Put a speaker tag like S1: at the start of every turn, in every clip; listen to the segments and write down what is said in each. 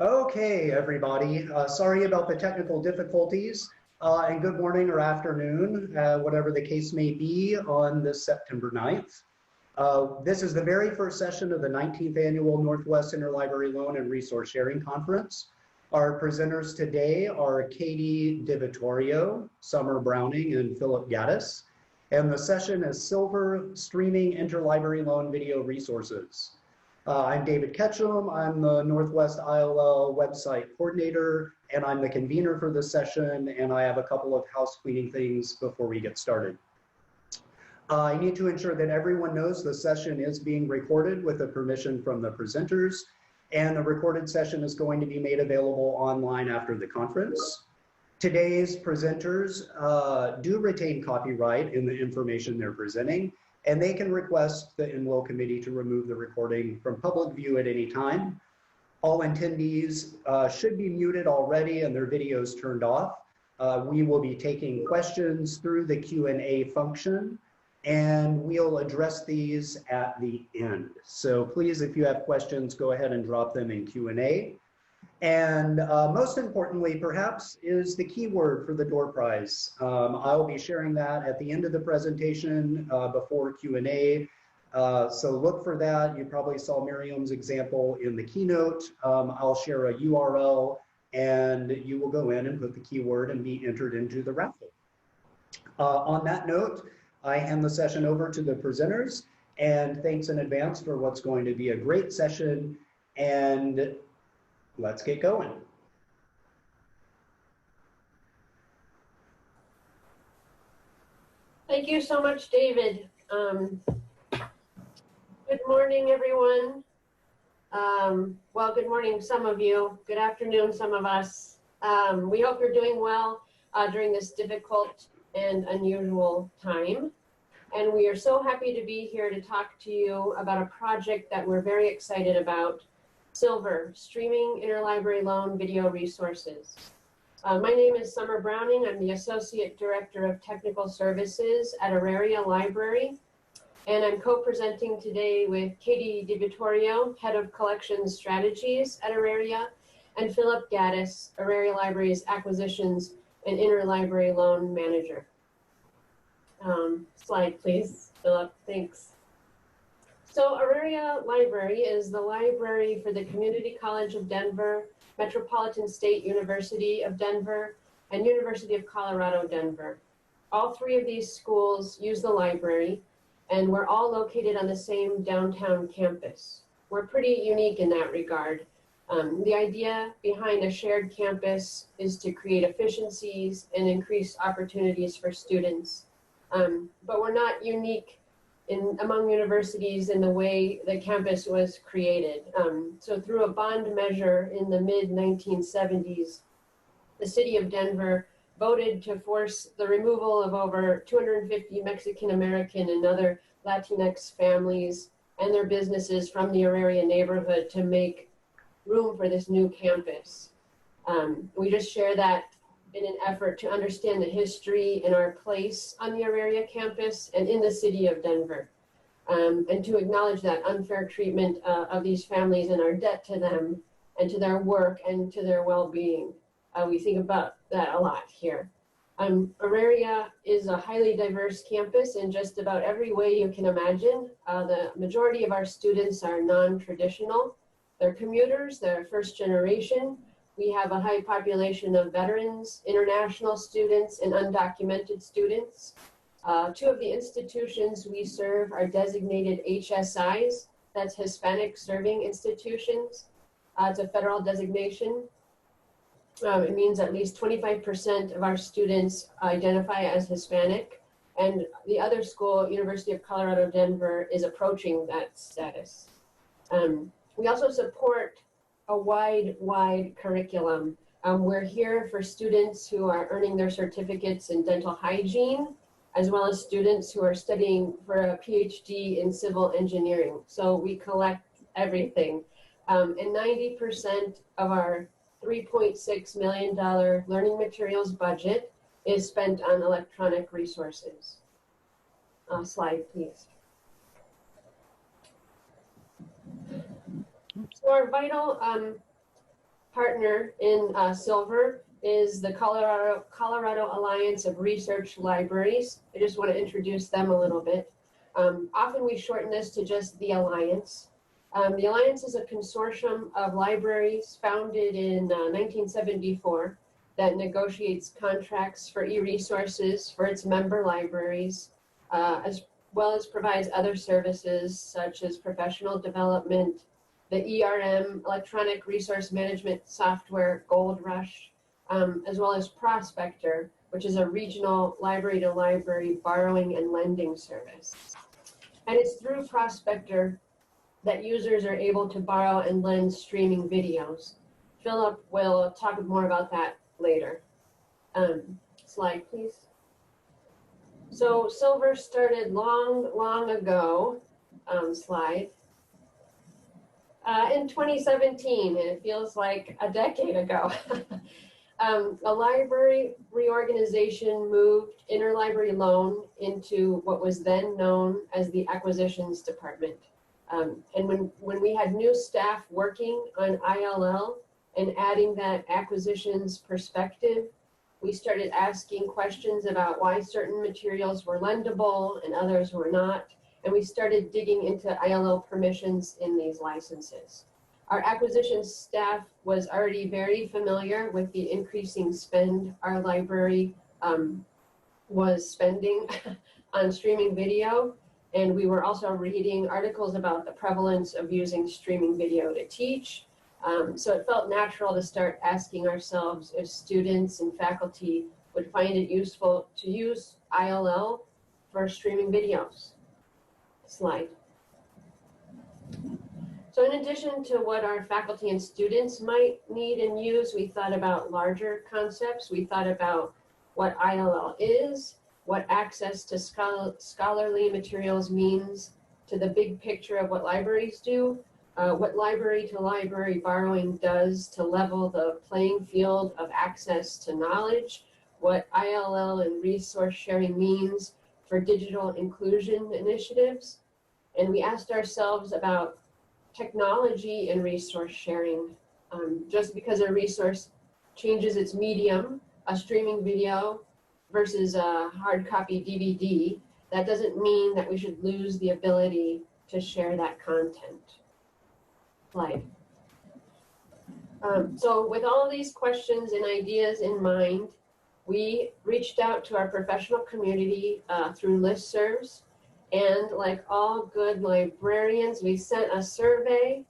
S1: Okay, everybody. Sorry about the technical difficulties, and good morning or afternoon, whatever the case may be on this September 9th. This is the very first session of the 19th Annual Northwest Interlibrary Loan and Resource Sharing Conference. Our presenters today are Katy, DiVittorio, Sommer Browning, and Philip Gaddis, and the session is SILLVR Streaming Interlibrary Loan Video Resources. I'm David Ketchum. I'm the Northwest ILL website coordinator, and I'm the convener for this session, and I have a couple of house cleaning things before we get started. I need to ensure that everyone knows the session is being recorded with the permission from the presenters, and the recorded session is going to be made available online after the conference. Today's presenters do retain copyright in the information they're presenting, and they can request the NWIL committee to remove the recording from public view at any time. All attendees should be muted already and their videos turned off. We will be taking questions through the Q&A function, and we'll address these at the end. So please, if you have questions, go ahead and drop them in Q&A. And most importantly, perhaps, is the keyword for the door prize. I'll be sharing that at the end of the presentation before Q&A. So look for that. You probably saw Miriam's example in the keynote. I'll share a URL, and you will go in and put the keyword and be entered into the raffle. On that note, I hand the session over to the presenters, and thanks in advance for what's going to be a great session. And let's get going.
S2: Thank you so much, David. Good morning, everyone. Well, good morning, some of you. Good afternoon, some of us. We hope you're doing well during this difficult and unusual time. And we are so happy to be here to talk to you about a project that we're very excited about, SILLVR, Streaming Interlibrary Loan Video Resources. My name is Sommer Browning. I'm the Associate Director of Technical Services at Auraria Library, and I'm co-presenting today with Katy DiVittorio, Head of Collections Strategies at Auraria, and Philip Gaddis, Auraria Library's Acquisitions and Interlibrary Loan Manager. Slide, please, Philip, thanks. So Auraria Library is the library for the Community College of Denver, Metropolitan State University of Denver, and University of Colorado, Denver. All three of these schools use the library, and we're all located on the same downtown campus. We're pretty unique in that regard. The idea behind a shared campus is to create efficiencies and increase opportunities for students. But we're not unique among universities in the way the campus was created. So through a bond measure in the mid-1970s, the city of Denver voted to force the removal of over 250 Mexican-American and other Latinx families and their businesses from the Auraria neighborhood to make room for this new campus. We just share that in an effort to understand the history and our place on the Auraria campus and in the city of Denver, and to acknowledge that unfair treatment of these families and our debt to them and to their work and to their well-being. We think about that a lot here. Auraria is a highly diverse campus in just about every way you can imagine. The majority of our students are non-traditional. They're commuters, they're first generation. We have a high population of veterans, international students, and undocumented students. Two of the institutions we serve are designated HSIs, that's Hispanic Serving Institutions. It's a federal designation. It means at least 25% of our students identify as Hispanic, and the other school, University of Colorado, Denver, is approaching that status. We also support a wide curriculum. We're here for students who are earning their certificates in dental hygiene, as well as students who are studying for a PhD in civil engineering. So we collect everything. And 90% of our $3.6 million learning materials budget is spent on electronic resources. Slide, please. So our vital partner in SILLVR is the Colorado Alliance of Research Libraries. I just want to introduce them a little bit. Often we shorten this to just the Alliance. The Alliance is a consortium of libraries founded in 1974 that negotiates contracts for e-resources for its member libraries, as well as provides other services such as professional development, the ERM, electronic resource management software, Gold Rush, as well as Prospector, which is a regional library-to-library borrowing and lending service. And it's through Prospector that users are able to borrow and lend streaming videos. Philip will talk more about that later. Slide, please. So SILLVR started long ago, slide, in 2017, and it feels like a decade ago. A library reorganization moved interlibrary loan into what was then known as the acquisitions department. And when we had new staff working on ILL and adding that acquisitions perspective, we started asking questions about why certain materials were lendable and others were not. And we started digging into ILL permissions in these licenses. Our acquisitions staff was already very familiar with the increasing spend our library was spending on streaming video. And we were also reading articles about the prevalence of using streaming video to teach. So it felt natural to start asking ourselves if students and faculty would find it useful to use ILL for streaming videos. Slide. So in addition to what our faculty and students might need and use, we thought about larger concepts. We thought about what ILL is, what access to scholarly materials means to the big picture of what libraries do, what library-to-library borrowing does to level the playing field of access to knowledge, what ILL and resource sharing means for digital inclusion initiatives. And we asked ourselves about technology and resource sharing. Just because a resource changes its medium, a streaming video versus a hard copy DVD, that doesn't mean that we should lose the ability to share that content. Slide. So with all these questions and ideas in mind, we reached out to our professional community through listservs. And like all good librarians, we sent a survey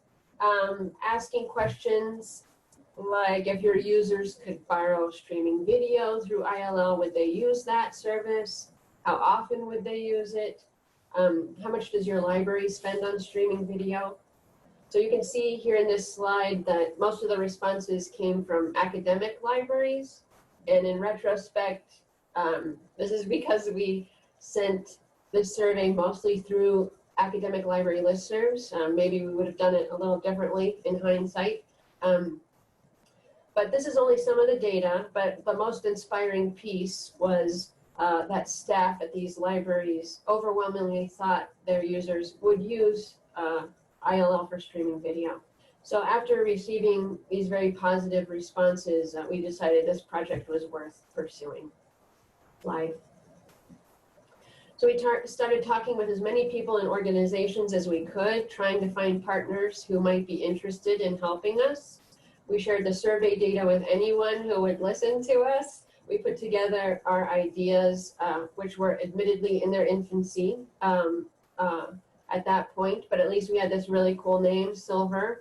S2: asking questions like if your users could borrow streaming video through ILL, would they use that service? How often would they use it? How much does your library spend on streaming video? So you can see here in this slide that most of the responses came from academic libraries. And in retrospect, this is because we sent this survey mostly through academic library listservs. Maybe we would have done it a little differently in hindsight. But this is only some of the data, but the most inspiring piece was that staff at these libraries overwhelmingly thought their users would use ILL for streaming video. So after receiving these very positive responses, we decided this project was worth pursuing. Slide. So we started talking with as many people and organizations as we could, trying to find partners who might be interested in helping us. We shared the survey data with anyone who would listen to us. We put together our ideas, which were admittedly in their infancy at that point, but at least we had this really cool name, SILLVR,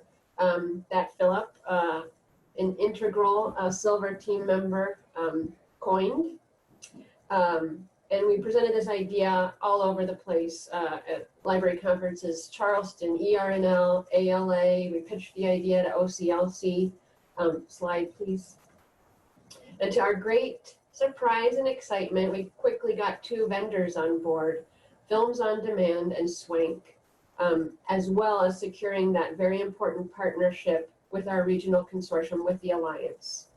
S2: that Philip, an integral SILLVR team member, coined. And we presented this idea all over the place at library conferences, Charleston, ERNL, ALA. We pitched the idea to OCLC. Slide, please. And to our great surprise and excitement, we quickly got 2 vendors on board, Films on Demand and Swank, as well as securing that very important partnership with our regional consortium with the Alliance.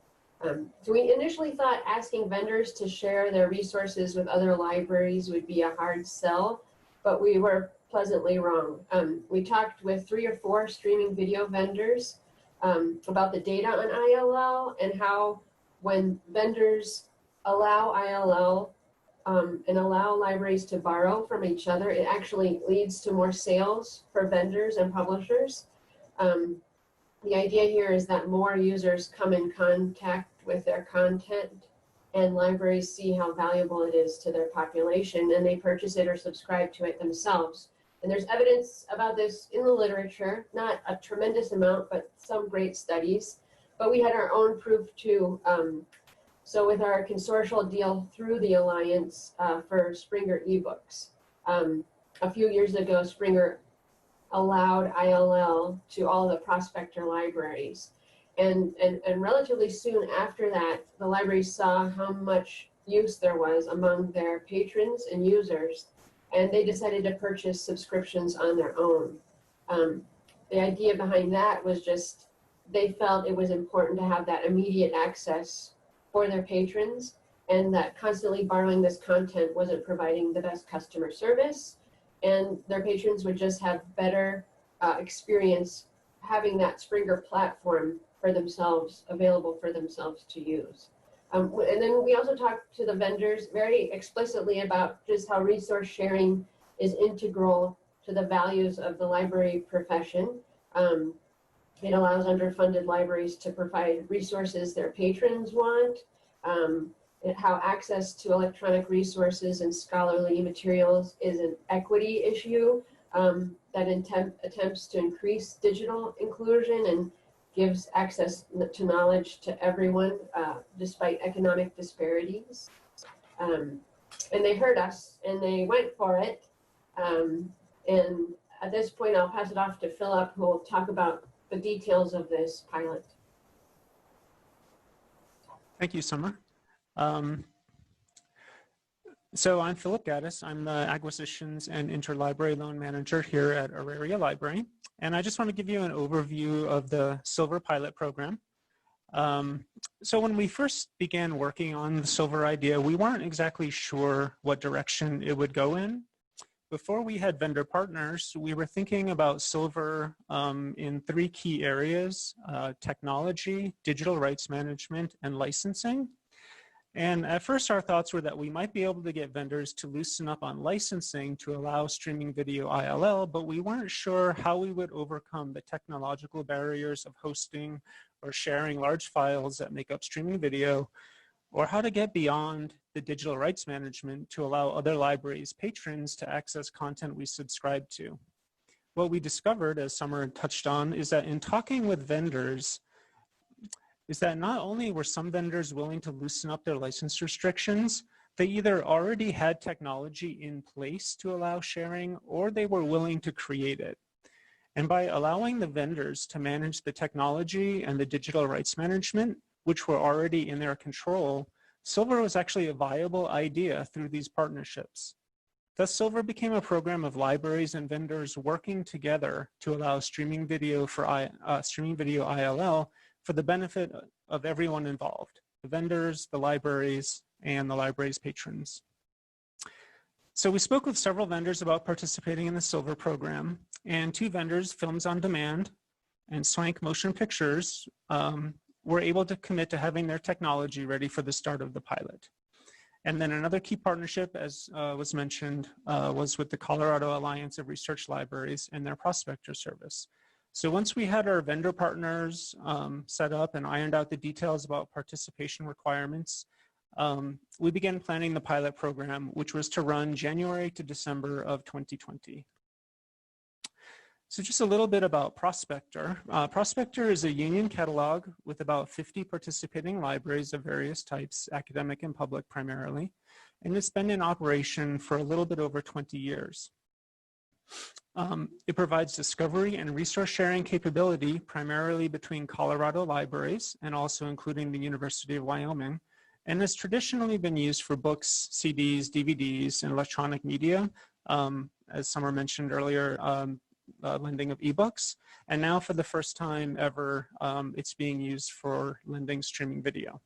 S2: So we initially thought asking vendors to share their resources with other libraries would be a hard sell, but we were pleasantly wrong. We talked with 3 or 4 streaming video vendors about the data on ILL and how when vendors allow ILL and allow libraries to borrow from each other, it actually leads to more sales for vendors and publishers. The idea here is that more users come in contact with their content and libraries see how valuable it is to their population and they purchase it or subscribe to it themselves. And there's evidence about this in the literature, not a tremendous amount, but some great studies. But we had our own proof too. So with our consortial deal through the Alliance for Springer eBooks, a few years ago, Springer allowed ILL to all the prospector libraries. And relatively soon after that, the libraries saw how much use there was among their patrons and users, and they decided to purchase subscriptions on their own. The idea behind that was just they felt it was important to have that immediate access for their patrons, and that constantly borrowing this content wasn't providing the best customer service, and their patrons would just have better experience having that Springer platform for themselves, available for themselves to use. And then we also talked to the vendors very explicitly about just how resource sharing is integral to the values of the library profession. It allows underfunded libraries to provide resources their patrons want, how access to electronic resources and scholarly materials is an equity issue that attempts to increase digital inclusion and gives access to knowledge to everyone despite economic disparities. And they heard us and they went for it. And at this point, I'll pass it off to Philip, who will talk about the details of this pilot.
S3: Thank you, Sommer. So I'm Philip Gaddis. I'm the Acquisitions and Interlibrary Loan Manager here at Auraria Library. And I just want to give you an overview of the SILLVR pilot program. So when we first began working on the SILLVR idea, we weren't exactly sure what direction it would go in. Before we had vendor partners, we were thinking about SILLVR in three key areas: technology, digital rights management, and licensing. And at first our thoughts were that we might be able to get vendors to loosen up on licensing to allow streaming video ILL, but we weren't sure how we would overcome the technological barriers of hosting or sharing large files that make up streaming video, or how to get beyond the digital rights management to allow other libraries' patrons to access content we subscribe to. What we discovered, as Sommer touched on, is that in talking with vendors, is that not only were some vendors willing to loosen up their license restrictions, they either already had technology in place to allow sharing, or they were willing to create it. And by allowing the vendors to manage the technology and the digital rights management, which were already in their control, SILLVR was actually a viable idea through these partnerships. Thus, SILLVR became a program of libraries and vendors working together to allow streaming video ILL for the benefit of everyone involved: the vendors, the libraries, and the library's patrons. So we spoke with several vendors about participating in the SILLVR program, and two vendors, Films on Demand and Swank Motion Pictures, were able to commit to having their technology ready for the start of the pilot. And then another key partnership, as was mentioned, was with the Colorado Alliance of Research Libraries and their prospector service. So once we had our vendor partners set up and ironed out the details about participation requirements, we began planning the pilot program, which was to run January to December of 2020. So just a little bit about Prospector. Prospector is a union catalog with about 50 participating libraries of various types, academic and public primarily, and it's been in operation for a little bit over 20 years. It provides discovery and resource sharing capability primarily between Colorado libraries and also including the University of Wyoming, and has traditionally been used for books, CDs, DVDs, and electronic media, as Sommer mentioned earlier, lending of ebooks, and now for the first time ever, it's being used for lending streaming video.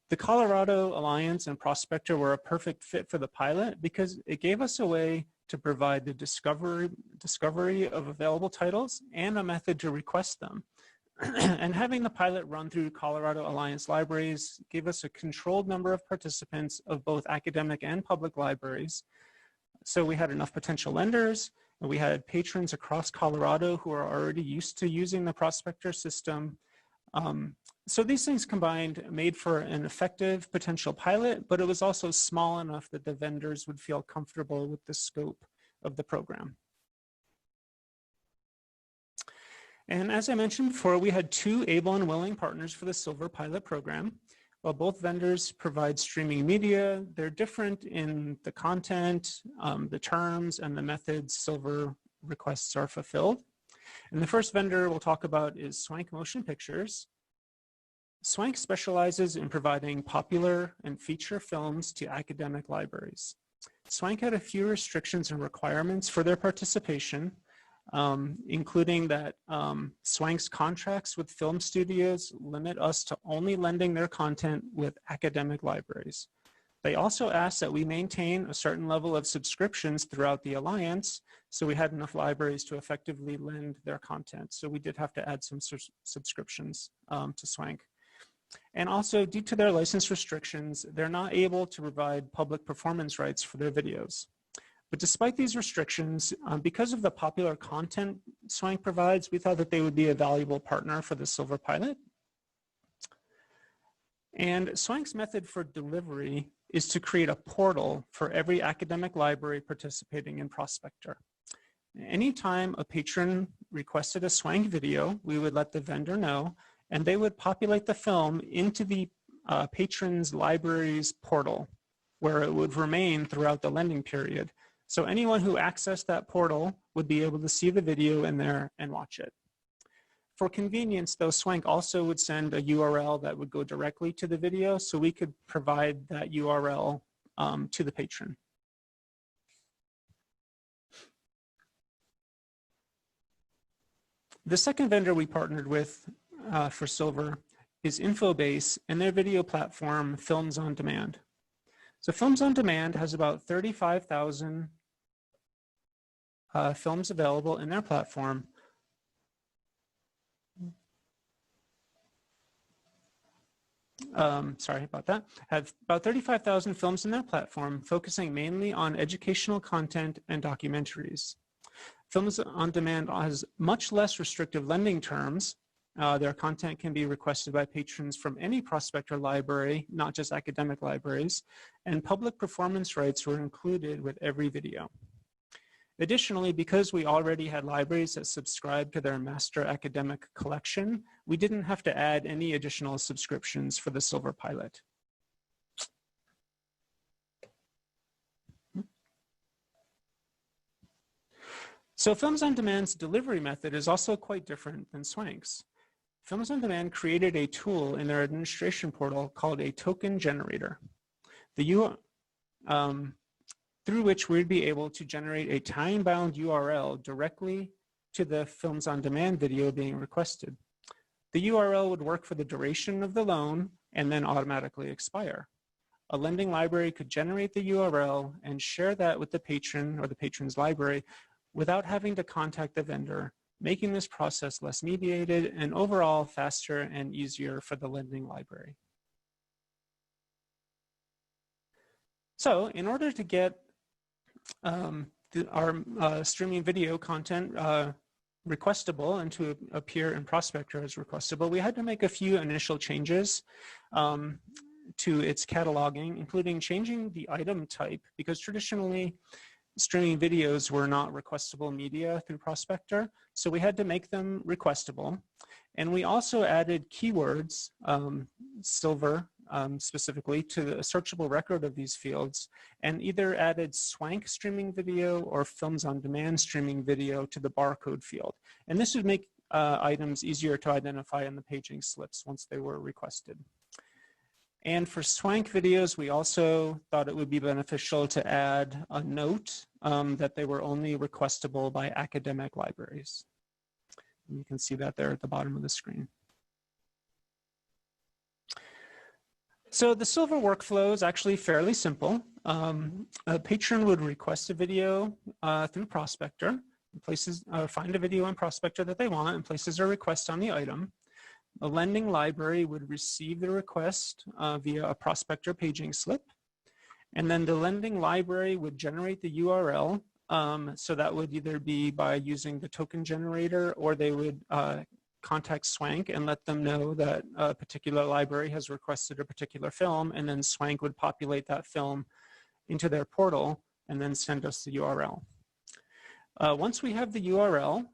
S3: The Colorado Alliance and Prospector were a perfect fit for the pilot because it gave us a way to provide the discovery of available titles and a method to request them. And having the pilot run through Colorado Alliance libraries gave us a controlled number of participants of both academic and public libraries. So we had enough potential lenders, and we had patrons across Colorado who are already used to using the Prospector system. So these things combined made for an effective potential pilot, but it was also small enough that the vendors would feel comfortable with the scope of the program. And as I mentioned before, we had 2 able and willing partners for the SILLVR pilot program. While both vendors provide streaming media, they're different in the content, the terms, and the methods SILLVR requests are fulfilled. And the first vendor we'll talk about is Swank Motion Pictures. Swank specializes in providing popular and feature films to academic libraries. Swank had a few restrictions and requirements for their participation, including that Swank's contracts with film studios limit us to only lending their content with academic libraries. They also asked that we maintain a certain level of subscriptions throughout the Alliance, so we had enough libraries to effectively lend their content. So we did have to add some subscriptions to Swank. And also, due to their license restrictions, they're not able to provide public performance rights for their videos. But despite these restrictions, because of the popular content Swank provides, we thought that they would be a valuable partner for the SILLVR pilot. And Swank's method for delivery is to create a portal for every academic library participating in Prospector. Anytime a patron requested a Swank video, we would let the vendor know, and they would populate the film into the patron's library's portal, where it would remain throughout the lending period. So anyone who accessed that portal would be able to see the video in there and watch it. For convenience, though, Swank also would send a URL that would go directly to the video, so we could provide that URL to the patron. The second vendor we partnered with for SILLVR is Infobase and their video platform, Films on Demand. So Films on Demand has about 35,000 films available in their platform. Sorry about that. Have about 35,000 films in their platform, focusing mainly on educational content and documentaries. Films on Demand has much less restrictive lending terms. Their content can be requested by patrons from any Prospector library, not just academic libraries, and public performance rights were included with every video. Additionally, because we already had libraries that subscribed to their master academic collection, we didn't have to add any additional subscriptions for the SILLVR pilot. So Films on Demand's delivery method is also quite different than Swank's. Films on Demand created a tool in their administration portal called a token generator, through which we'd be able to generate a time-bound URL directly to the Films on Demand video being requested. The URL would work for the duration of the loan and then automatically expire. A lending library could generate the URL and share that with the patron or the patron's library without having to contact the vendor, making this process less mediated and overall faster and easier for the lending library. So in order to get our streaming video content requestable and to appear in Prospector as requestable, we had to make a few initial changes to its cataloging, including changing the item type, because traditionally streaming videos were not requestable media through Prospector, so we had to make them requestable. And we also added keywords, SILLVR specifically, to the searchable record of these fields, and either added Swank streaming video or Films on Demand streaming video to the barcode field. And this would make items easier to identify in the paging slips once they were requested. And for Swank videos, we also thought it would be beneficial to add a note that they were only requestable by academic libraries. And you can see that there at the bottom of the screen. So the SILLVR workflow is actually fairly simple. A patron would request a video through Prospector, find a video in Prospector that they want, and places a request on the item. the lending library would receive the request via a prospector paging slip. And then the lending library would generate the URL. So that would either be by using the token generator, or they would contact Swank and let them know that a particular library has requested a particular film, and then Swank would populate that film into their portal and then send us the URL. Once we have the URL,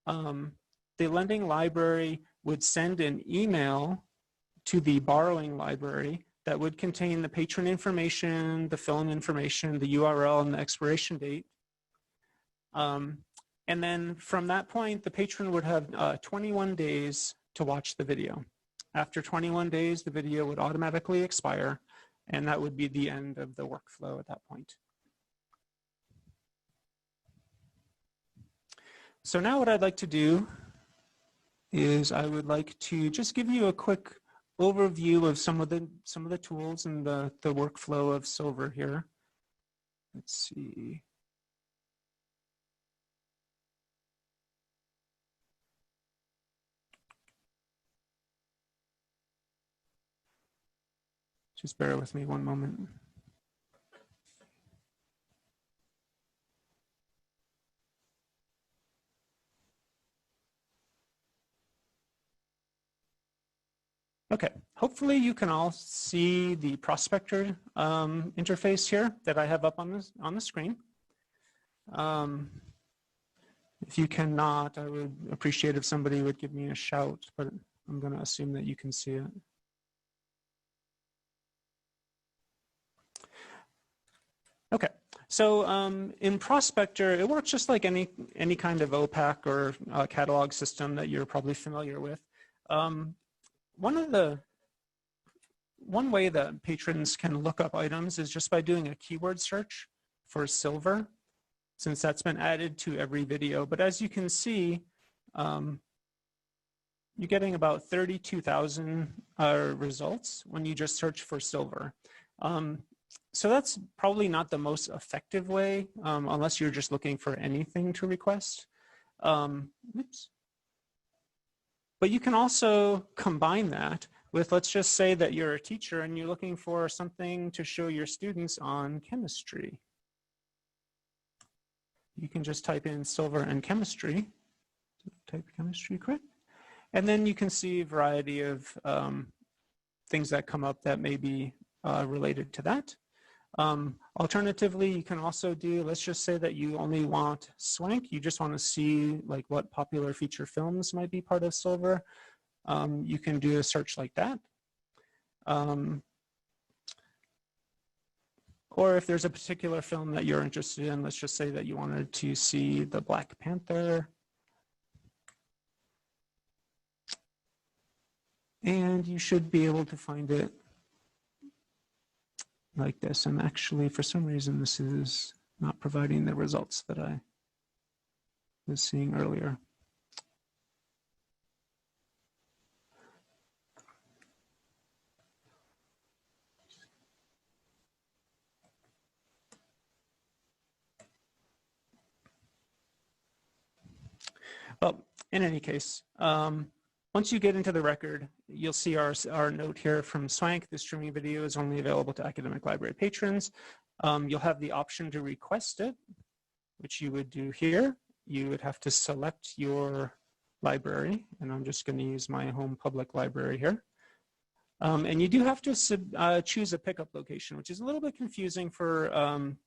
S3: the lending library would send an email to the borrowing library that would contain the patron information, the film information, the URL, and the expiration date. And then from that point, the patron would have 21 days to watch the video. After 21 days, the video would automatically expire, and that would be the end of the workflow at that point. So now what I'd like to do is I would like to just give you a quick overview of some of the tools and the workflow of SILLVR here. Let's see. Just bear with me one moment. Okay, hopefully you can all see the prospector interface here that I have up on the screen. If you cannot, I would appreciate if somebody would give me a shout, but I'm going to assume that you can see it. Okay, so in Prospector, it works just like any kind of OPAC or catalog system that you're probably familiar with. One way that patrons can look up items is just by doing a keyword search for SILLVR, since that's been added to every video. But as you can see, you're getting about 32,000 results when you just search for SILLVR. So that's probably not the most effective way, unless you're just looking for anything to request. Oops. But you can also combine that with, let's just say that you're a teacher and you're looking for something to show your students on chemistry. You can just type in SILLVR and chemistry, type chemistry, correct? And then you can see a variety of things that come up that may be related to that. Alternatively, you can also do, let's just say that you only want Swank, you just want to see like what popular feature films might be part of SILLVR. You can do a search like that. Or if there's a particular film that you're interested in, let's just say that you wanted to see the Black Panther. And you should be able to find it like this. And actually, for some reason, this is not providing the results that I was seeing earlier. Well, in any case, once you get into the record, you'll see our note here from Swank. The streaming video is only available to academic library patrons. You'll have the option to request it, which you would do here. You would have to select your library, and I'm just going to use my home public library here. And you do have to choose a pickup location, which is a little bit confusing for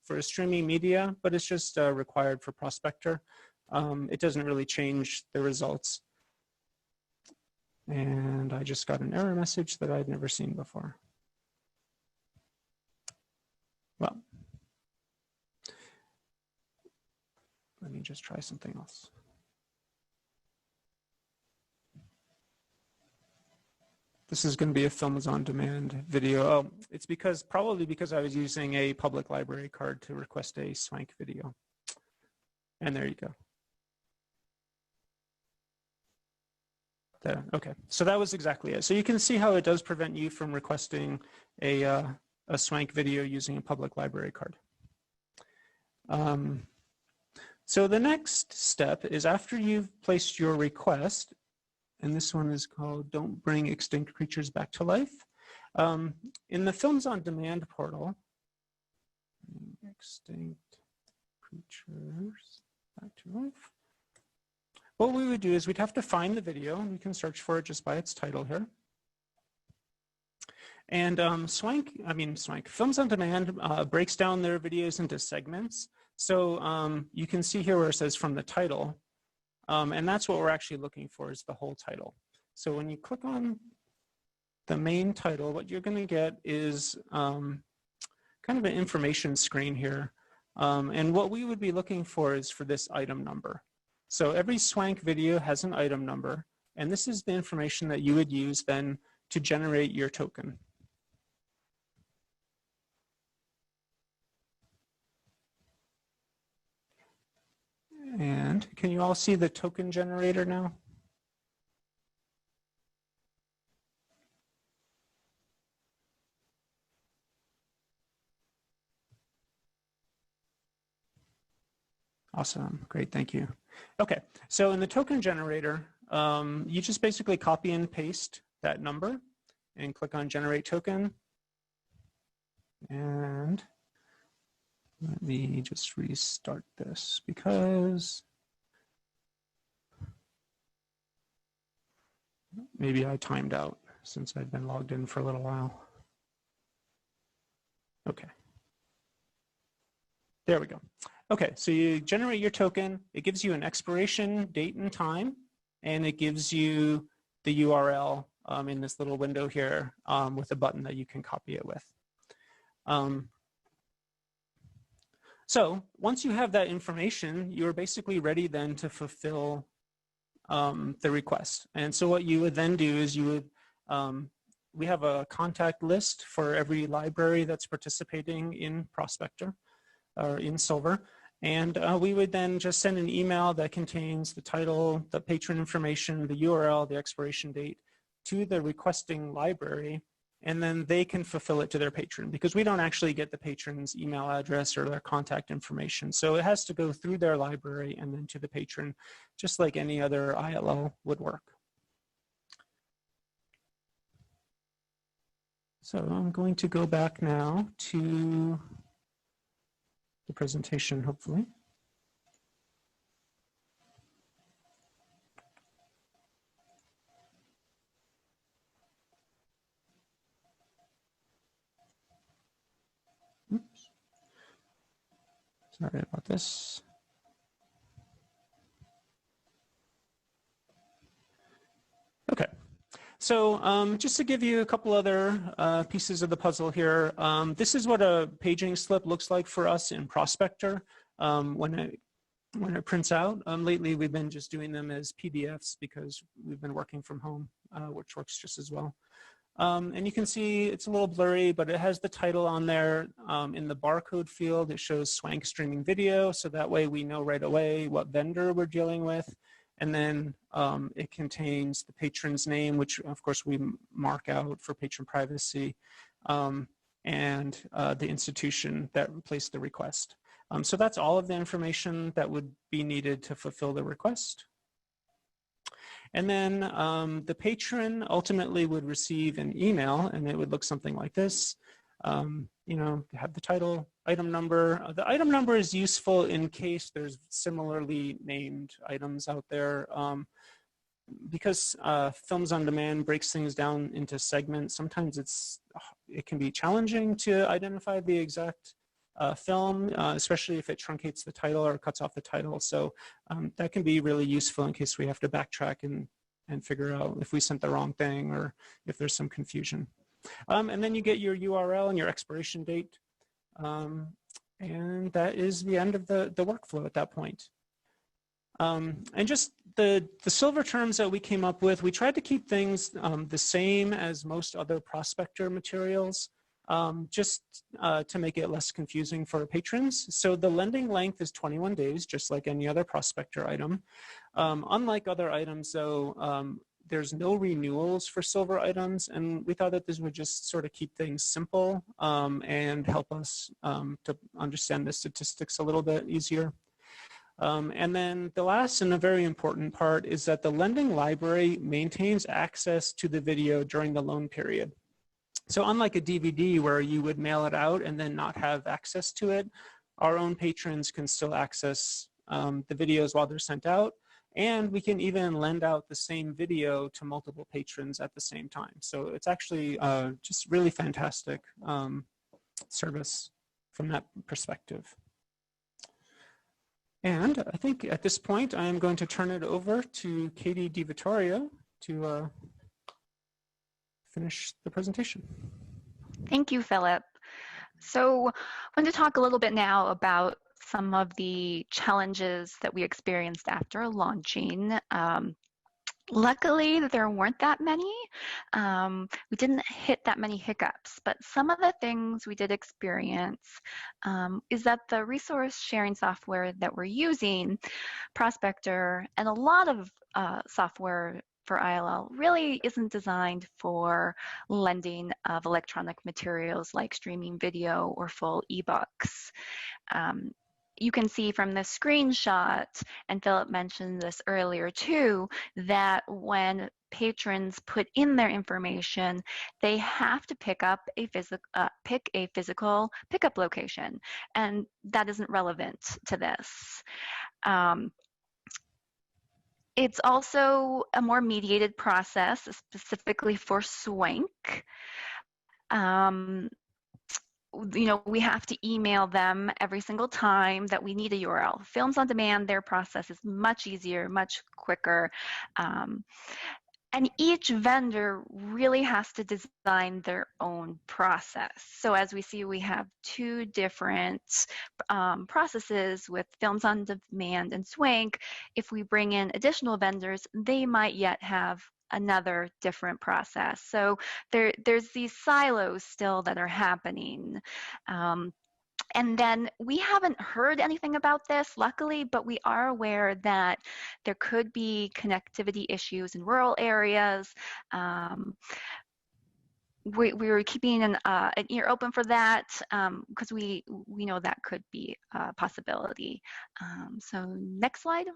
S3: a streaming media, but it's just required for Prospector. It doesn't really change the results. And I just got an error message that I'd never seen before. Well, let me just try something else. This is going to be a Films on Demand video. Oh, it's probably because I was using a public library card to request a Swank video. And there you go. There. Okay, so that was exactly it. So you can see how it does prevent you from requesting a Swank video using a public library card. So the next step is, after you've placed your request, and this one is called Don't Bring Extinct Creatures Back to Life. In the Films on Demand portal, extinct creatures back to life. What we would do is we'd have to find the video. We can search for it just by its title here. And Films on Demand breaks down their videos into segments. So you can see here where it says from the title, and that's what we're actually looking for, is the whole title. So when you click on the main title, what you're going to get is kind of an information screen here. And what we would be looking for is for this item number. So every Swank video has an item number, and this is the information that you would use then to generate your token. And can you all see the token generator now? Awesome, great, thank you. Okay, so in the token generator, you just basically copy and paste that number and click on Generate Token. And let me just restart this because maybe I timed out since I've been logged in for a little while. Okay. There we go. Okay, so you generate your token. It gives you an expiration date and time, and it gives you the URL in this little window here with a button that you can copy it with. So once you have that information, you're basically ready then to fulfill the request. And so what you would then do is you would, we have a contact list for every library that's participating in Prospector or in SILLVR. And we would then just send an email that contains the title, the patron information, the URL, the expiration date to the requesting library, and then they can fulfill it to their patron because we don't actually get the patron's email address or their contact information. So it has to go through their library and then to the patron, just like any other ILO would work. So I'm going to go back now to the presentation, hopefully. Oops. Sorry about this. Okay. So just to give you a couple other pieces of the puzzle here, this is what a paging slip looks like for us in Prospector when it prints out. Lately, we've been just doing them as PDFs because we've been working from home, which works just as well. And you can see it's a little blurry, but it has the title on there. In the barcode field, it shows Swank streaming video, so that way we know right away what vendor we're dealing with. And then it contains the patron's name, which of course we mark out for patron privacy, and the institution that placed the request. So that's all of the information that would be needed to fulfill the request. And then the patron ultimately would receive an email, and it would look something like this. You know, have the title, item number. The item number is useful in case there's similarly named items out there. Because Films on Demand breaks things down into segments, sometimes it can be challenging to identify the exact film, especially if it truncates the title or cuts off the title. So that can be really useful in case we have to backtrack and figure out if we sent the wrong thing or if there's some confusion. And then you get your URL and your expiration date. And that is the end of the workflow at that point. And just the SILLVR terms that we came up with, we tried to keep things the same as most other Prospector materials, just to make it less confusing for patrons. So the lending length is 21 days, just like any other Prospector item. Unlike other items, though, there's no renewals for SILLVR items, and we thought that this would just sort of keep things simple and help us to understand the statistics a little bit easier. And then the last and a very important part is that the lending library maintains access to the video during the loan period. So unlike a DVD where you would mail it out and then not have access to it, our own patrons can still access the videos while they're sent out. And we can even lend out the same video to multiple patrons at the same time. So it's actually just really fantastic service from that perspective. And I think at this point, I am going to turn it over to Katy DiVittorio to finish the presentation.
S4: Thank you, Philip. So I want to talk a little bit now about some of the challenges that we experienced after launching. Luckily, there weren't that many. We didn't hit that many hiccups, but some of the things we did experience is that the resource sharing software that we're using, Prospector, and a lot of software for ILL really isn't designed for lending of electronic materials like streaming video or full ebooks. You can see from the screenshot, and Philip mentioned this earlier too, that when patrons put in their information, they have to pick a physical pickup location, and that isn't relevant to this. It's also a more mediated process, specifically for SWINK. We have to email them every single time that we need a URL. Films on Demand, their process is much easier, much quicker. And each vendor really has to design their own process. So as we see, we have two different processes with Films on Demand and SWINK. If we bring in additional vendors, they might yet have another different process. So there's these silos still that are happening. And then we haven't heard anything about this, luckily, but we are aware that there could be connectivity issues in rural areas. We're keeping an ear open for that because we know that could be a possibility. So next slide.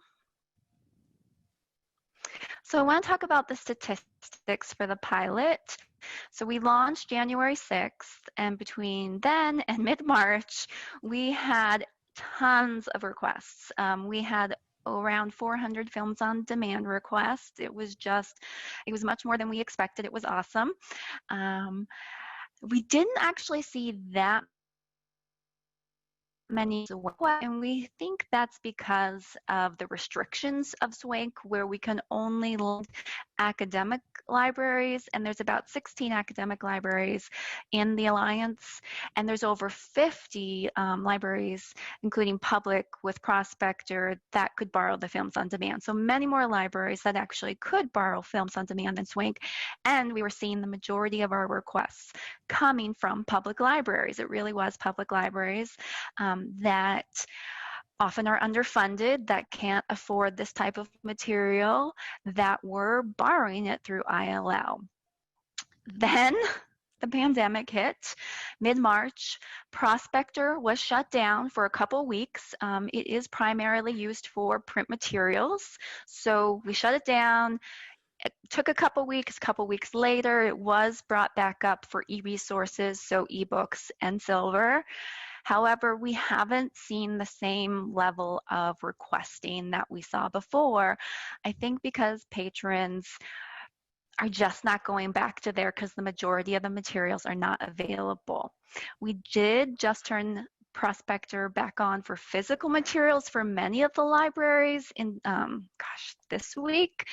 S4: So I want to talk about the statistics for the pilot. So we launched January 6th, and between then and mid-March, we had tons of requests. We had around 400 Films on Demand requests. It was much more than we expected. It was awesome. We didn't actually see that many, and we think that's because of the restrictions of SWINK, where we can only lend academic libraries, and there's about 16 academic libraries in the Alliance, and there's over 50 libraries, including public with Prospector, that could borrow the Films on Demand. So many more libraries that actually could borrow Films on Demand than SWINK, and we were seeing the majority of our requests coming from public libraries. It really was public libraries that often are underfunded, that can't afford this type of material, that were borrowing it through ILL. Then the pandemic hit mid-March. Prospector was shut down for a couple weeks. It is primarily used for print materials, so we shut it down. It took a couple weeks later, it was brought back up for e-resources, so ebooks and SILLVR. However, we haven't seen the same level of requesting that we saw before. I think because patrons are just not going back to there because the majority of the materials are not available. We did just turn Prospector back on for physical materials for many of the libraries in, this week.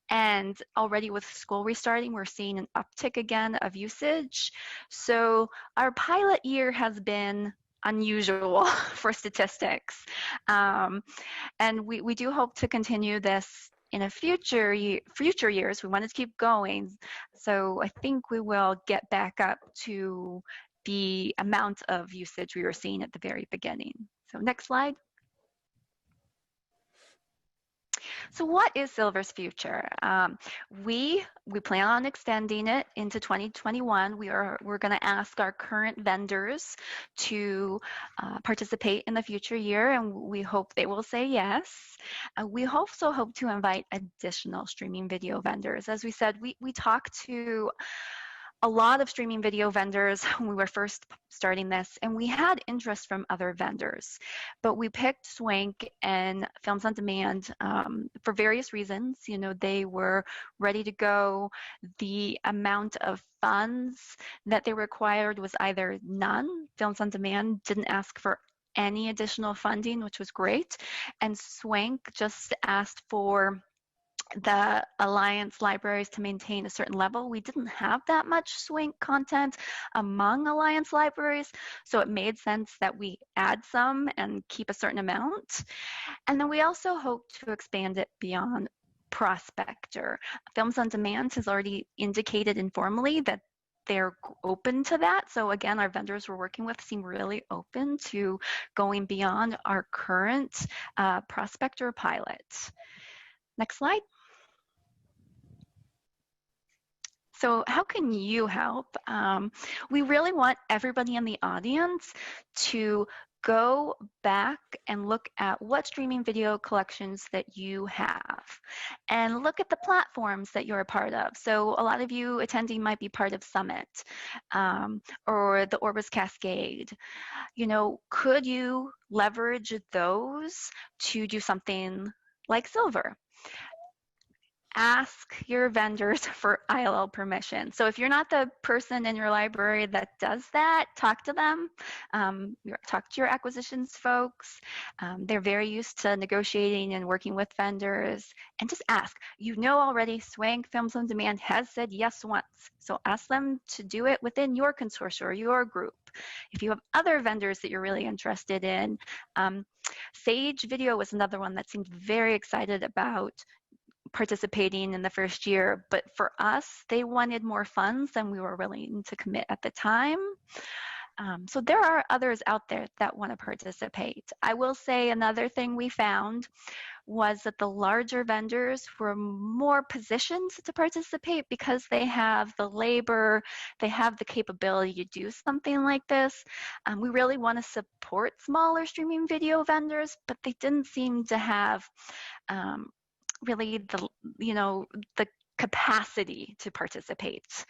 S4: And already with school restarting, we're seeing an uptick again of usage. So our pilot year has been unusual for statistics. And we do hope to continue this in future years. We want to keep going. So I think we will get back up to the amount of usage we were seeing at the very beginning. So next slide. So what is SILLVR's future? We plan on extending it into 2021. We're going to ask our current vendors to participate in the future year, and we hope they will say yes. We also hope to invite additional streaming video vendors. As we said, we talked to a lot of streaming video vendors when we were first starting this, and we had interest from other vendors, but we picked Swank and Films on Demand for various reasons. You know, they were ready to go. The amount of funds that they required was either none. Films on Demand didn't ask for any additional funding, which was great, and Swank just asked for the Alliance libraries to maintain a certain level. We didn't have that much Swank content among Alliance libraries, so it made sense that we add some and keep a certain amount. And then we also hope to expand it beyond Prospector. Films on Demand has already indicated informally that they're open to that. So again, our vendors we're working with seem really open to going beyond our current Prospector pilot. Next slide. So how can you help? We really want everybody in the audience to go back and look at what streaming video collections that you have and look at the platforms that you're a part of. So a lot of you attending might be part of Summit or the Orbis Cascade. You know, could you leverage those to do something like SILLVR? Ask your vendors for ILL permission. So if you're not the person in your library that does that, talk to them. Talk to your acquisitions folks. They're very used to negotiating and working with vendors. And just ask. You know already Swank Films on Demand has said yes once. So ask them to do it within your consortium or your group. If you have other vendors that you're really interested in, Sage Video was another one that seemed very excited about participating in the first year, but for us, they wanted more funds than we were willing to commit at the time. So there are others out there that want to participate. I will say another thing we found was that the larger vendors were more positioned to participate because they have the labor, they have the capability to do something like this. We really want to support smaller streaming video vendors, but they didn't seem to have really the capacity to participate.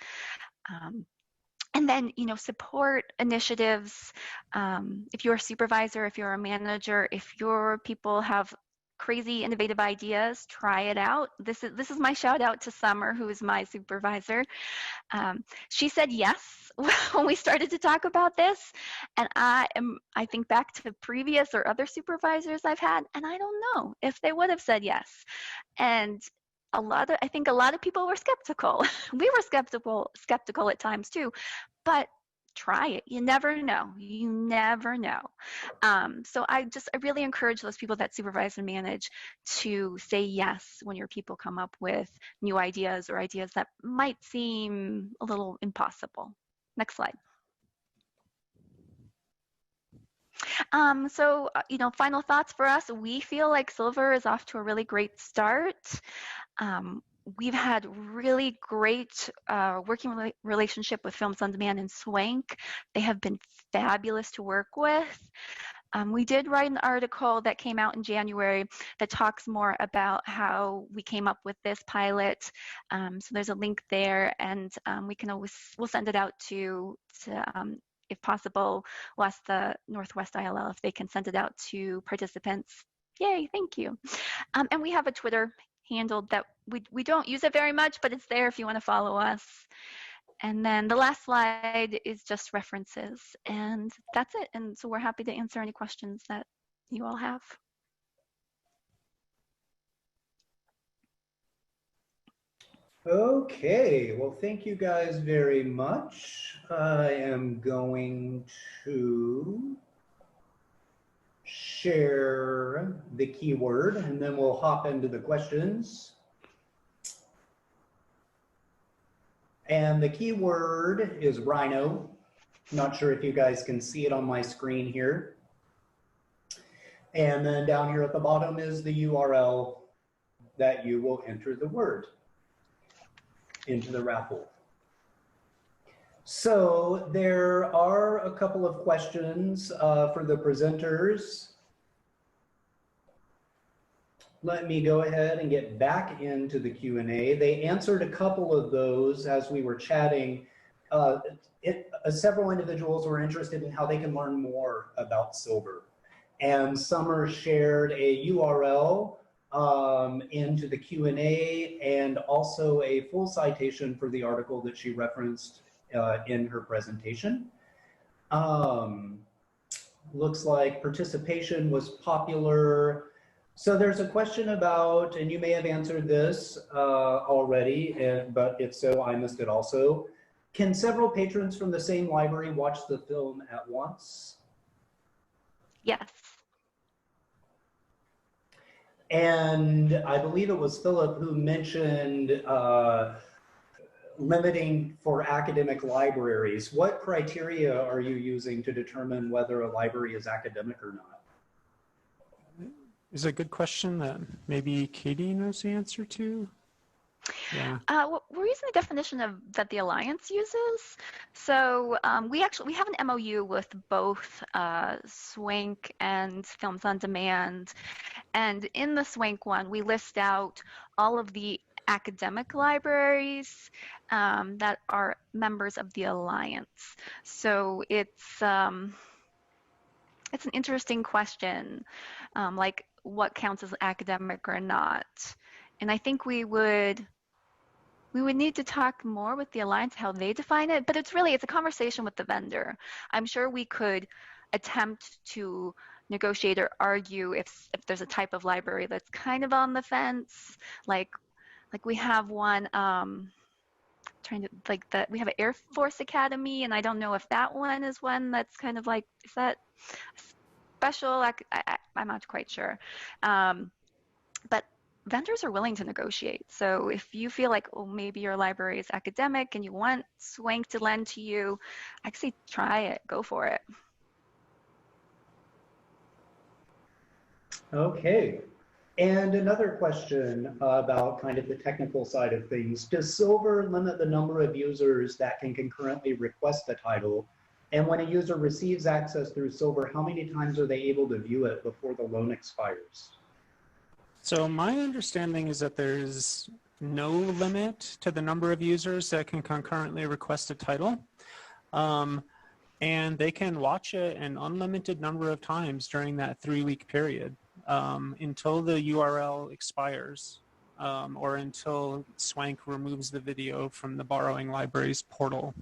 S4: And then, support initiatives. If you're a supervisor, if you're a manager, if your people have crazy innovative ideas, try it out. This is my shout out to Sommer, who is my supervisor. She said yes when we started to talk about this, and I think back to previous or other supervisors I've had, and I don't know if they would have said yes. And I think a lot of people were skeptical. We were skeptical at times too, but try it. You never know. You never know. So I really encourage those people that supervise and manage to say yes when your people come up with new ideas or ideas that might seem a little impossible. Next slide. Final thoughts for us. We feel like SILLVR is off to a really great start. We've had really great working relationship with Films on Demand and Swank. They have been fabulous to work with. We did write an article that came out in January that talks more about how we came up with this pilot. So there's a link there, and we'll send it out to if possible, we'll ask the Northwest ILL if they can send it out to participants. Yay, thank you. And we have a Twitter handle that we don't use it very much, but it's there if you want to follow us. And then the last slide is just references, and that's it. And so we're happy to answer any questions that you all have.
S1: Okay, well, thank you guys very much. I am going to share the keyword, and then we'll hop into the questions. And the keyword is Rhino. Not sure if you guys can see it on my screen here. And then down here at the bottom is the URL that you will enter the word into the raffle. So there are a couple of questions for the presenters. Let me go ahead and get back into the Q&A. They answered a couple of those as we were chatting. Several individuals were interested in how they can learn more about SILLVR. And Sommer shared a URL into the Q&A and also a full citation for the article that she referenced in her presentation. Looks like participation was popular. So there's a question about, and you may have answered this already, but if so, I missed it also. Can several patrons from the same library watch the film at once?
S4: Yes.
S1: And I believe it was Philip who mentioned limiting for academic libraries. What criteria are you using to determine whether a library is academic or not?
S3: Is a good question that maybe Katy knows the answer to. Yeah.
S4: Well, we're using the definition that the Alliance uses. So we have an MOU with both Swank and Films on Demand. And in the Swank one, we list out all of the academic libraries that are members of the Alliance. So it's an interesting question, like what counts as academic or not. And I think we would need to talk more with the Alliance how they define it, but it's a conversation with the vendor. I'm sure we could attempt to negotiate or argue if there's a type of library that's kind of on the fence, like we have one we have an Air Force Academy, and I don't know if that one is one that's kind of like, is that special? I'm not quite sure. But vendors are willing to negotiate. So if you feel like, oh, maybe your library is academic and you want Swank to lend to you, I'd say try it, go for it.
S1: Okay. And another question about kind of the technical side of things. Does SILLVR limit the number of users that can concurrently request a title? And when a user receives access through SILLVR, how many times are they able to view it before the loan expires?
S3: So my understanding is that there's no limit to the number of users that can concurrently request a title. And they can watch it an unlimited number of times during that 3-week period until the URL expires or until Swank removes the video from the borrowing library's portal.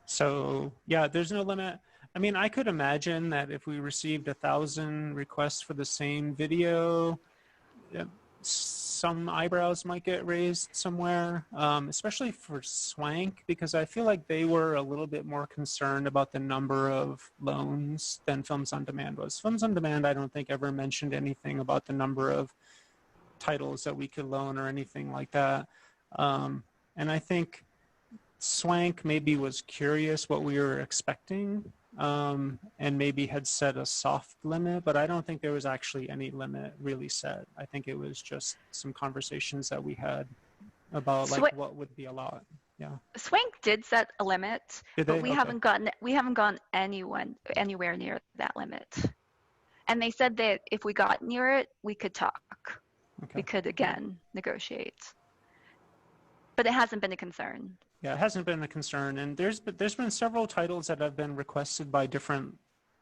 S3: So yeah, there's no limit. I mean, I could imagine that if we received 1,000 requests for the same video, some eyebrows might get raised somewhere, especially for Swank, because I feel like they were a little bit more concerned about the number of loans than Films on Demand was. Films on Demand, I don't think ever mentioned anything about the number of titles that we could loan or anything like that. And I think Swank maybe was curious what we were expecting and maybe had set a soft limit, but I don't think there was actually any limit really set. I think it was just some conversations that we had about like what would be allowed. Yeah.
S4: Swank did set a limit, but we
S3: Okay.
S4: haven't gone anywhere near that limit. And they said that if we got near it, we could talk.
S3: Okay.
S4: We could again negotiate. But it hasn't been a concern.
S3: Yeah, it hasn't been a concern, and there's been several titles that have been requested by different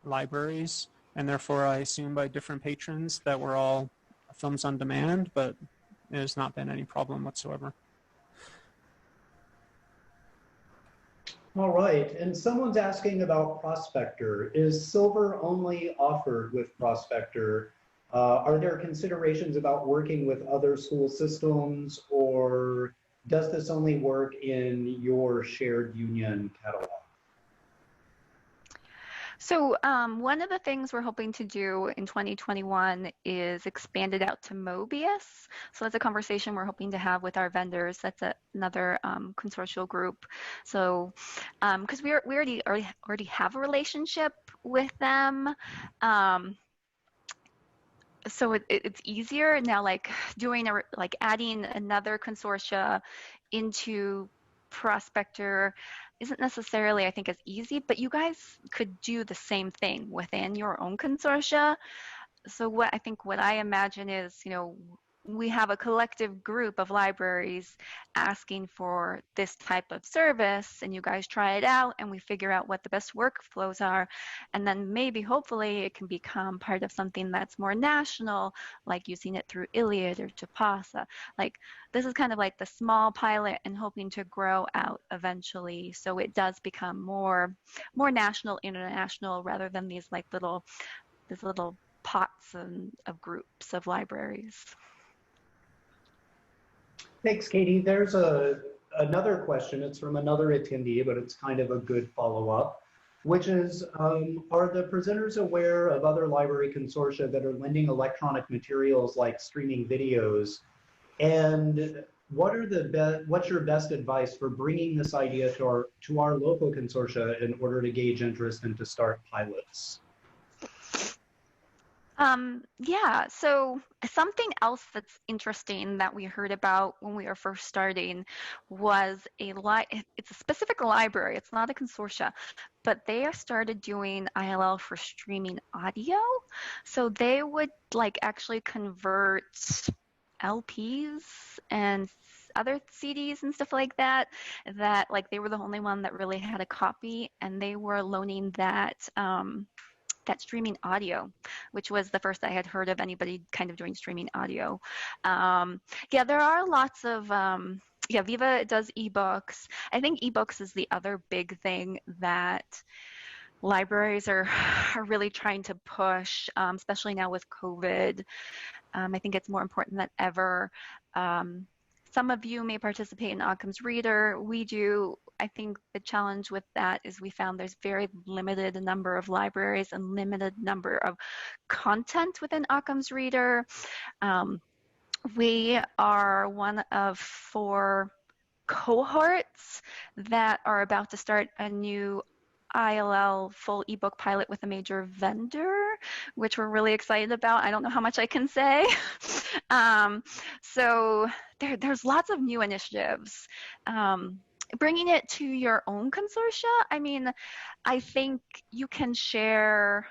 S3: libraries, and therefore I assume by different patrons that were all Films on Demand, but there's not been any problem whatsoever.
S1: All right, and someone's asking about Prospector. Is SILLVR only offered with Prospector? Are there considerations about working with other school systems, or does this only work in your shared union catalog?
S4: So one of the things we're hoping to do in 2021 is expand it out to Mobius. So that's a conversation we're hoping to have with our vendors. That's another consortial group. So because we already have a relationship with them. it's easier now, like doing like adding another consortia into Prospector isn't necessarily, I think, as easy, but you guys could do the same thing within your own consortia. So what I imagine is, we have a collective group of libraries asking for this type of service, and you guys try it out and we figure out what the best workflows are, and then maybe hopefully it can become part of something that's more national, like using it through Iliad or Tapasa. Like, this is kind of like the small pilot and hoping to grow out eventually, so it does become more national, international, rather than these little pots of groups of libraries.
S1: Thanks, Katie. There's another question. It's from another attendee, but it's kind of a good follow-up, which is, are the presenters aware of other library consortia that are lending electronic materials like streaming videos? And what's your best advice for bringing this idea to our local consortia in order to gauge interest and to start pilots?
S4: Yeah, so something else that's interesting that we heard about when we were first starting was it's a specific library, it's not a consortia, but they started doing ILL for streaming audio. So they would actually convert LPs and other CDs and stuff like that they were the only one that really had a copy, and they were loaning that streaming audio, which was the first I had heard of anybody kind of doing streaming audio. Yeah, there are lots of, Viva does ebooks. I think ebooks is the other big thing that libraries are really trying to push, especially now with COVID. I think it's more important than ever. Some of you may participate in Occam's Reader. We do. I think the challenge with that is we found there's very limited number of libraries and limited number of content within Occam's Reader. We are one of 4 cohorts that are about to start a new ILL full ebook pilot with a major vendor, which we're really excited about. I don't know how much I can say. So there's lots of new initiatives. Bringing it to your own consortia, I mean, I think you can share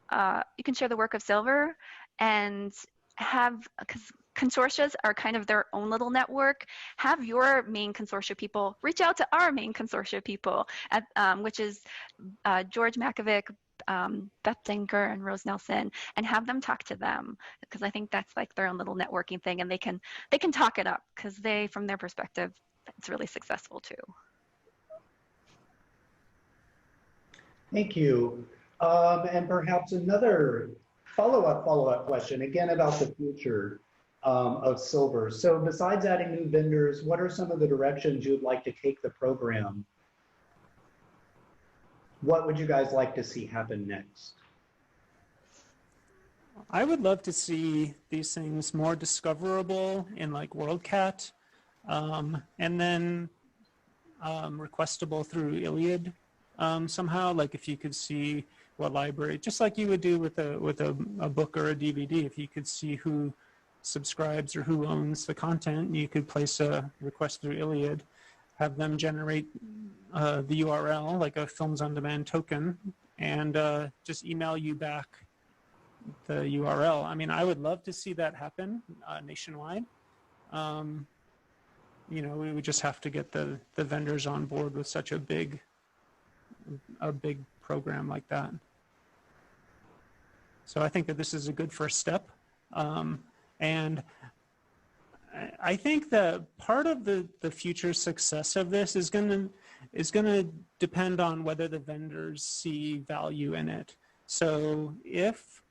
S4: the work of SILLVR and because consortias are kind of their own little network, have your main consortia people reach out to our main consortia people, which is George Makovic, Beth Denker, and Rose Nelson, and have them talk to them, because I think that's their own little networking thing, and they can talk it up, because from their perspective, it's really successful too.
S1: Thank you. And perhaps another follow-up question, again about the future of SILLVR. So besides adding new vendors, what are some of the directions you'd like to take the program? What would you guys like to see happen next?
S3: I would love to see these things more discoverable in WorldCat, and then requestable through Iliad somehow. If you could see what library, just like you would do with a book or a DVD, if you could see who subscribes or who owns the content, you could place a request through Iliad, have them generate the URL, like a Films on Demand token, and just email you back the URL. I mean, I would love to see that happen nationwide. We would just have to get the vendors on board with such a big program like that. So I think that this is a good first step. And I think that part of the future success of this is going to depend on whether the vendors see value in it. So if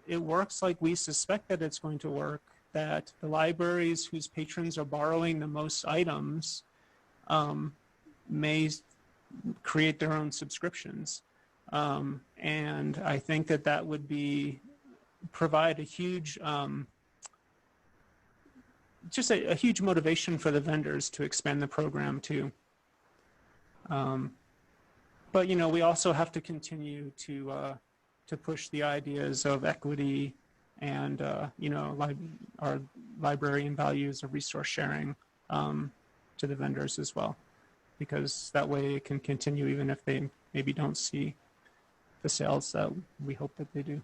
S3: it works like we suspect that it's going to work, that the libraries whose patrons are borrowing the most items may create their own subscriptions. And I think that would provide a huge, just a huge motivation for the vendors to expand the program too. But we also have to continue to push the ideas of equity and our librarian values of resource sharing to the vendors as well, because that way it can continue even if they maybe don't see the sales that we hope that they do.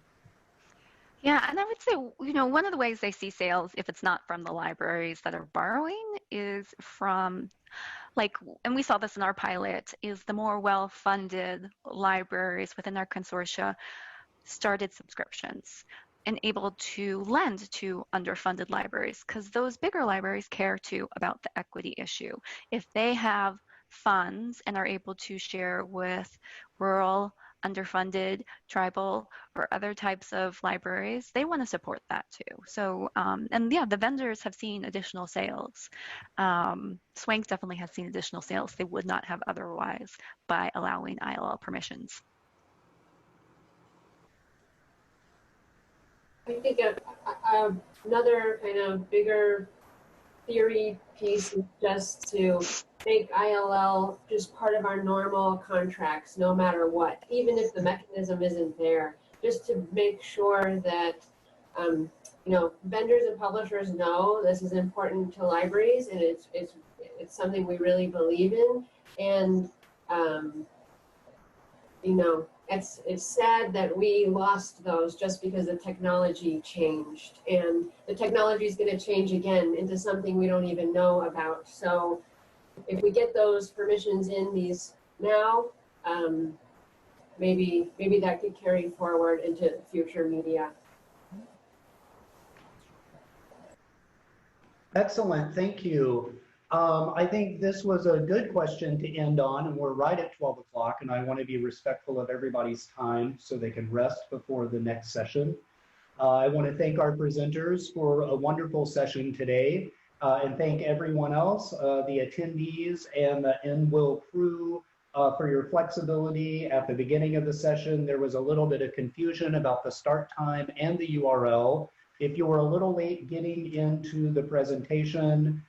S4: Yeah, and I would say, one of the ways they see sales, if it's not from the libraries that are borrowing, is from and we saw this in our pilot, is the more well-funded libraries within our consortia started subscriptions and able to lend to underfunded libraries, because those bigger libraries care too about the equity issue. If they have funds and are able to share with rural, underfunded, tribal, or other types of libraries, they want to support that too. So, and yeah, the vendors have seen additional sales. Swank definitely has seen additional sales they would not have otherwise by allowing ILL permissions.
S2: I think another kind of bigger theory piece is just to make ILL just part of our normal contracts, no matter what, even if the mechanism isn't there, just to make sure that vendors and publishers know this is important to libraries, and it's something we really believe in, and it's sad that we lost those just because the technology changed, and the technology is going to change again into something we don't even know about. So if we get those permissions in these now, maybe that could carry forward into future media.
S1: Excellent, thank you. I think this was a good question to end on, and we're right at 12 o'clock, and I want to be respectful of everybody's time so they can rest before the next session. I want to thank our presenters for a wonderful session today, and thank everyone else, the attendees and the NWIL crew, for your flexibility. At the beginning of the session, there was a little bit of confusion about the start time and the URL. If you were a little late getting into the presentation,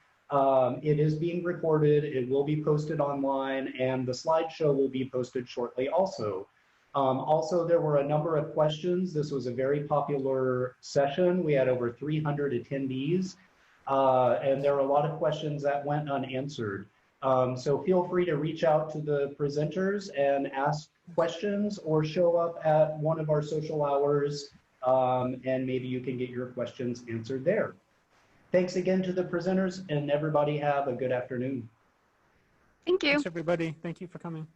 S1: it is being recorded, it will be posted online, and the slideshow will be posted shortly also. Also, there were a number of questions. This was a very popular session. We had over 300 attendees, and there are a lot of questions that went unanswered. So feel free to reach out to the presenters and ask questions, or show up at one of our social hours, and maybe you can get your questions answered there. Thanks again to the presenters, and everybody have a good afternoon.
S4: Thank you.
S3: Thanks, everybody. Thank you for coming.